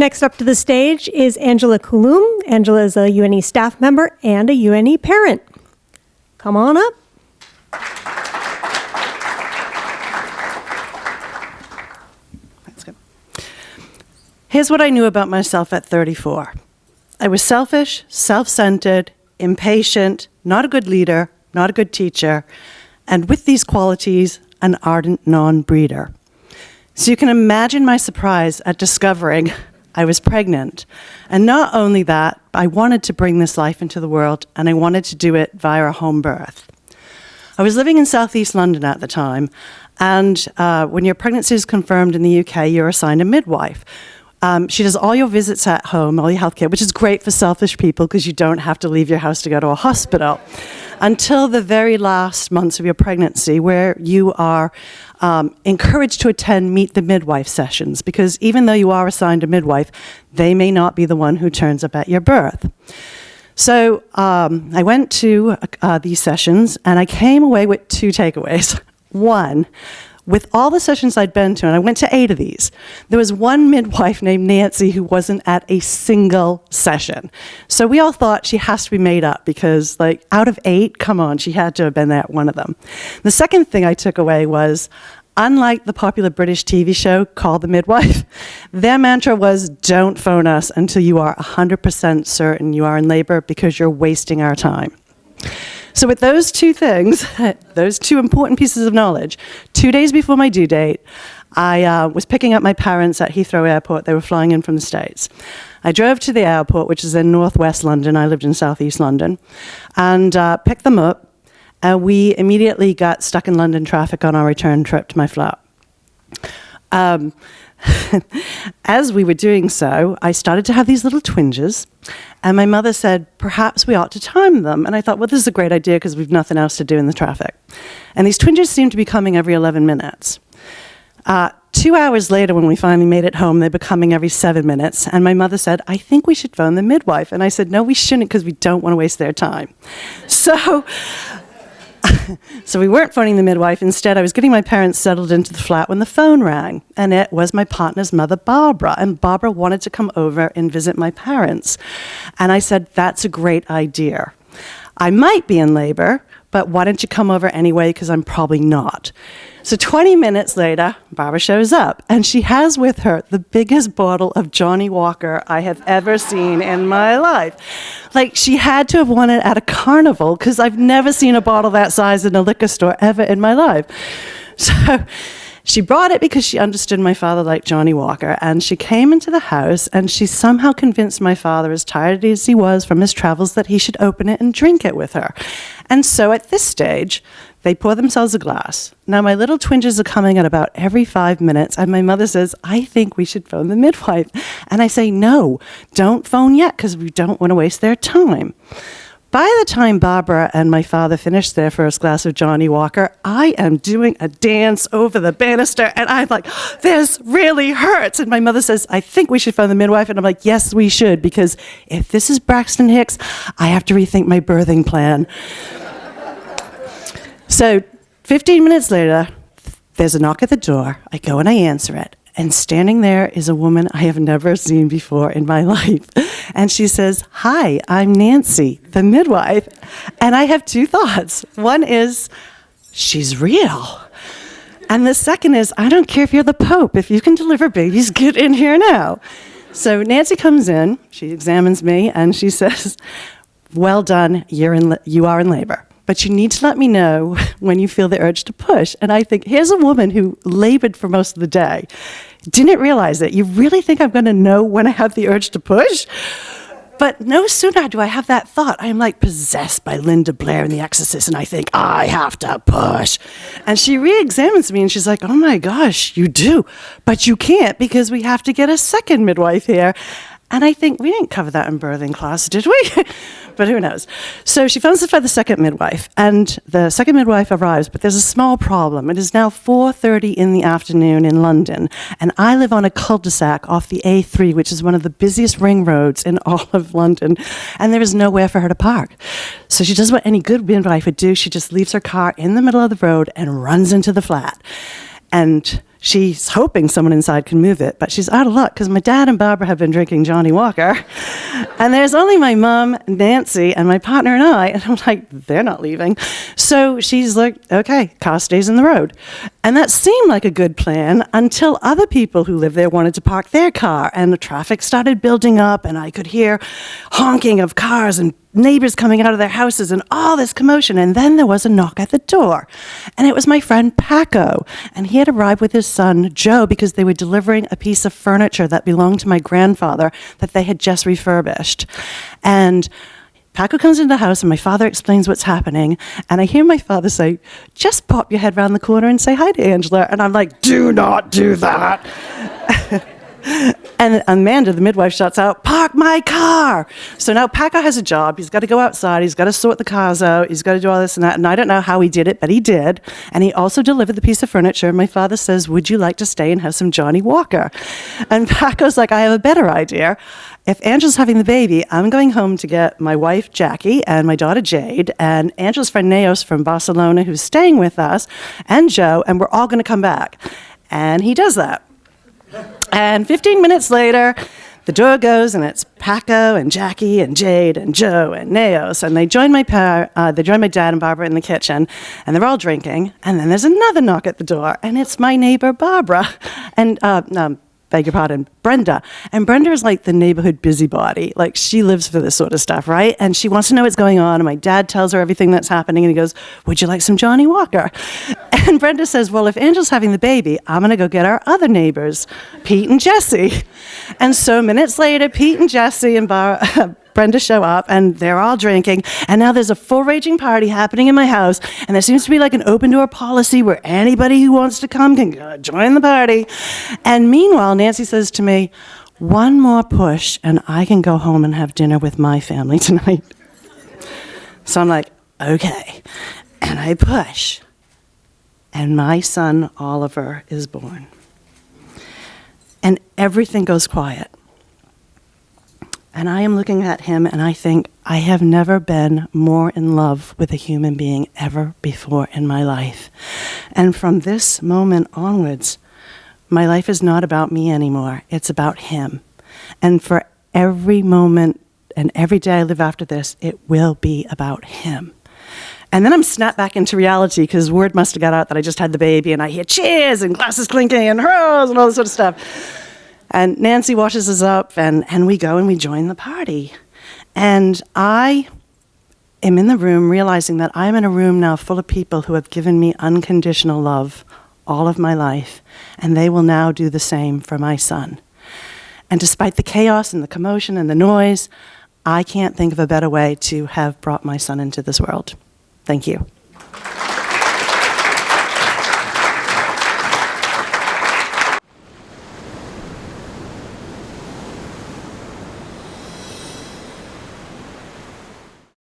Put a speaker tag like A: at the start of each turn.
A: Next up to the stage is Angela Coulombe. Angela is a UNE staff member and a UNE parent. Come on up.
B: That's good. Here's what I knew about myself at 34. I was selfish, self-centered, impatient, not a good leader, not a good teacher, and with these qualities, an ardent non-breeder. So you can imagine my surprise at discovering I was pregnant. And not only that, I wanted to bring this life into the world, and I wanted to do it via a home birth. I was living in southeast London at the time, and when your pregnancy is confirmed in the UK, you're assigned a midwife. She does all your visits at home, all your healthcare, which is great for selfish people because you don't have to leave your house to go to a hospital until the very last months of your pregnancy, where you are encouraged to attend Meet the Midwife sessions, because even though you are assigned a midwife, they may not be the one who turns up at your birth. So I went to these sessions, and I came away with two takeaways. One, with all the sessions I'd been to, and I went to 8 of these, there was one midwife named Nancy who wasn't at a single session. So we all thought she has to be made up because, like, out of 8, come on, she had to have been at one of them. The second thing I took away was, unlike the popular British TV show called The Midwife, their mantra was, don't phone us until you are 100% certain you are in labor because you're wasting our time. So with those two things, those two important pieces of knowledge, 2 days before my due date, I was picking up my parents at Heathrow Airport. They were flying in from the States. I drove to the airport, which is in northwest London. I lived in southeast London, and picked them up. And we immediately got stuck in London traffic on our return trip to my flat. As we were doing so, I started to have these little twinges, and my mother said, perhaps we ought to time them. And I thought, well, this is a great idea because we've nothing else to do in the traffic. And these twinges seemed to be coming every 11 minutes. 2 hours later, when we finally made it home, they were coming every 7 minutes. And my mother said, I think we should phone the midwife. And I said, no, we shouldn't, because we don't want to waste their time. So we weren't phoning the midwife. Instead, I was getting my parents settled into the flat when the phone rang. And it was my partner's mother, Barbara. And Barbara wanted to come over and visit my parents. And I said, that's a great idea. I might be in labor, but why don't you come over anyway, because I'm probably not. So 20 minutes later, Barbara shows up, and she has with her the biggest bottle of Johnny Walker I have ever seen in my life. Like, she had to have won it at a carnival, because I've never seen a bottle that size in a liquor store ever in my life. So she brought it because she understood my father liked Johnny Walker, and she came into the house, and she somehow convinced my father, as tired as he was from his travels, that he should open it and drink it with her. And so at this stage, they pour themselves a glass. Now, my little twinges are coming at about every 5 minutes, and my mother says, I think we should phone the midwife. And I say, no, don't phone yet, because we don't want to waste their time. By the time Barbara and my father finished their first glass of Johnny Walker, I am doing a dance over the banister, and I'm like, this really hurts. And my mother says, I think we should phone the midwife. And I'm like, yes, we should, because if this is Braxton Hicks, I have to rethink my birthing plan. So 15 minutes later, there's a knock at the door. I go and I answer it. And standing there is a woman I have never seen before in my life. And she says, hi, I'm Nancy, the midwife. And I have two thoughts. One is, she's real. And the second is, I don't care if you're the Pope. If you can deliver babies, get in here now. So Nancy comes in, she examines me, and she says, well done, you are in labor. But you need to let me know when you feel the urge to push. And I think, here's a woman who labored for most of the day, didn't realize it. You really think I'm going to know when I have the urge to push? But no sooner do I have that thought, I'm like possessed by Linda Blair in The Exorcist, and I think, I have to push. And she re-examines me, and she's like, oh my gosh, you do. But you can't, because we have to get a second midwife here. And I think, we didn't cover that in birthing class, did we? But who knows? So she phones for the second midwife, and the second midwife arrives, but there's a small problem. It is now 4:30 in the afternoon in London, and I live on a cul-de-sac off the A3, which is one of the busiest ring roads in all of London, and there is nowhere for her to park. So she does what any good midwife would do. She just leaves her car in the middle of the road and runs into the flat. And She's hoping someone inside can move it, but she's out of luck because my dad and Barbara have been drinking Johnny Walker. And there's only my mom, Nancy, and my partner and I. And I'm like, they're not leaving. So she's like, okay, car stays in the road. And that seemed like a good plan until other people who live there wanted to park their car. And the traffic started building up, and I could hear honking of cars and neighbors coming out of their houses and all this commotion. And then there was a knock at the door. And it was my friend Paco. And he had arrived with his son, Joe, because they were delivering a piece of furniture that belonged to my grandfather that they had just refurbished. And Paco comes into the house, and my father explains what's happening. And I hear my father say, just pop your head around the corner and say hi to Angela. And I'm like, do not do that. And Amanda, the midwife, shouts out, park my car. So now Paco has a job. He's got to go outside. He's got to sort the cars out. He's got to do all this and that. And I don't know how he did it, but he did. And he also delivered the piece of furniture. And my father says, would you like to stay and have some Johnny Walker? And Paco's like, I have a better idea. If Angela's having the baby, I'm going home to get my wife, Jackie, and my daughter, Jade, and Angela's friend, Neos from Barcelona, who's staying with us, and Joe, and we're all going to come back. And he does that. And 15 minutes later, the door goes, and it's Paco and Jackie and Jade and Joe and Neos, and they join my dad and Barbara in the kitchen, and they're all drinking. And then there's another knock at the door, and it's my neighbor Barbara, and beg your pardon, Brenda. And Brenda is like the neighborhood busybody. Like, she lives for this sort of stuff, right? And she wants to know what's going on. And my dad tells her everything that's happening. And he goes, would you like some Johnny Walker? And Brenda says, well, if Angel's having the baby, I'm going to go get our other neighbors, Pete and Jesse. And so minutes later, Pete and Jesse and Brenda show up, and they're all drinking, and now there's a full raging party happening in my house, and there seems to be like an open door policy where anybody who wants to come can join the party. And meanwhile, Nancy says to me, one more push and I can go home and have dinner with my family tonight. So I'm like, okay. And I push, and my son Oliver is born, and everything goes quiet. And I am looking at him, and I think, I have never been more in love with a human being ever before in my life. And from this moment onwards, my life is not about me anymore. It's about him. And for every moment and every day I live after this, it will be about him. And then I'm snapped back into reality because word must have got out that I just had the baby, and I hear cheers and glasses clinking and hurrahs and all this sort of stuff. And Nancy washes us up, and we go and we join the party. And I am in the room realizing that I'm in a room now full of people who have given me unconditional love all of my life, and they will now do the same for my son. And despite the chaos and the commotion and the noise, I can't think of a better way to have brought my son into this world. Thank you.